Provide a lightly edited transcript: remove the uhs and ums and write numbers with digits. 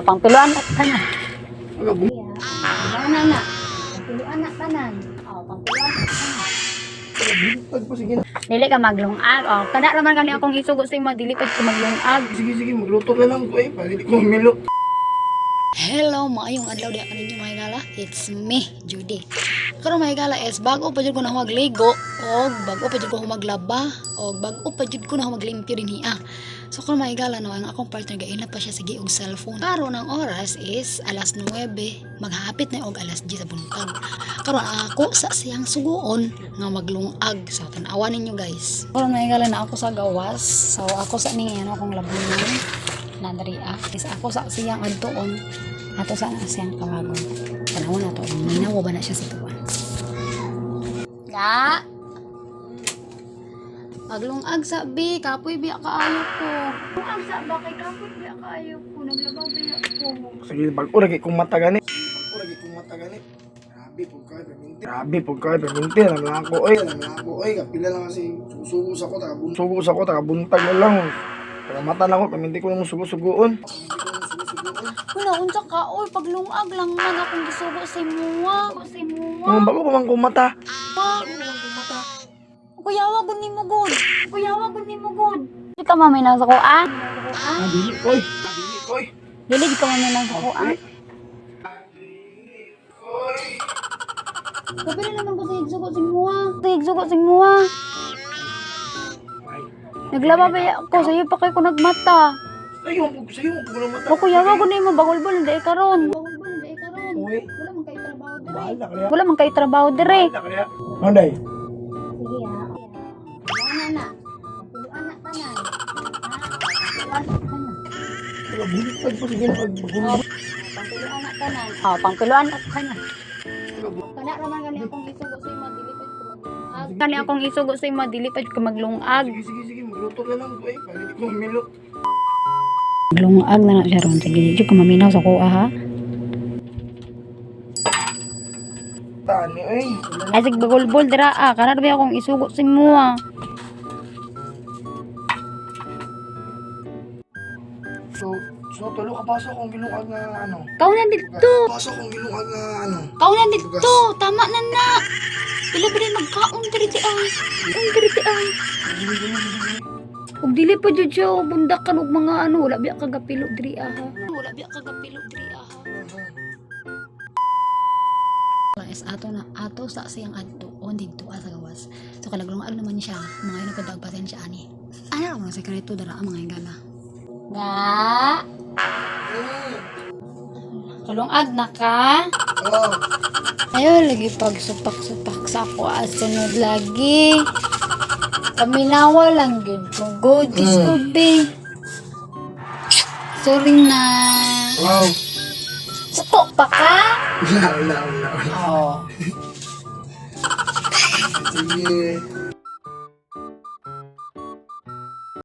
Pangtuluan at tanan. Tanan na. Pangtuluan na tanan. Pangtuluan at tanan. Dili ka maglungag. Kada naman kani akong isugo sa imo, dili ka maglungag. Sige, magluto na lang ko para hindi ko mamilo. Hello, maayong adlaw diya kaninyo mga higala. It's me, Judy. Karon mga higala is bago pa jud ko na magligo og bago pa jud ko maglaba og bago pa jud ko na maglimpyo dinhi. So karon mga higala no, ang akong partner gainat pa siya sige og cellphone. Karon ang oras is alas 9, maghapit na og alas 10 sa buntag. Karon ako sa siyang suguon nga maglungag. So tan-awan ninyo guys. Karon mga higala na ako sa gawas. So ako sa ning ano akong labunan. Nandariya is ako sa siyang adtoon ato sa siyang kawagon panahon nato minaw ba na siya sa tuwan ya maglungag sa bi kapoy biya kaayo ko maglungag sa ba kay kapoy biya kaayo ko naglabaw biya ko Sige, bago lagi kong mata gani. Grabe po kayo, perminti. Alam lang ako, oy. Kapila lang kasi susugo sa ko, taga buntag na lang. Mata na ako, paminti ko nang sugo-sugoon. wala unsa ka oy paglungag lang man akong gisugo sa imuha Nung bago ko man kumata. kuyawa gud nimo gud di ka maminaw sa kuan Dili, oy. dili di ka maminaw sa kuan Kapila naman ko sa higsugo sa imuha. Naglaba ba ako sa iyo pa kay ko nagmata. Sa'yo mo mata. O kuya wa ko nimo bagol-bol dai karon. Uy. Wala man kay trabaho dire. Manday. Sige ha. Ana. Puluan na tanan. Bulit po sige Pangtuluan na tanan. Pangtuluan at tanan. Kana raman gani akong isugo sa imo dili pa ko maglungag. Kani akong isugo sa imo, dili pa ka maglungag. Sige, magluto na lang ko para hindi ko mamilo. Maglungag na na siya ron. Sige, di ka maminaw sa kuha ha. Tani, oy. Ay, sige, bagol-bol dira Kana ba akong isugo sa imo So tulo ka pasok kung ginuag na ano. Kau na dito. Pasok kung ginuag na ano. Kau na dito, tama na na. Bila magkaon diri ay. Ug dili pa jud siya bundakan og mga ano, wala biya kagapilo diri ha. Is ato sa siyang adto on dito sa gawas. So kalaglungag naman siya, mga ino kadag pasensya ani. Ano ang sekreto dara ang mga higala? Nga. Kalungag na ka? Oh. Ayaw lagi pagsupak-supak sa ako asunod lagi. Paminawa lang yun. Good is good be. Sorry na. Wow. Suko pa ka? Wala. Oo. Sige.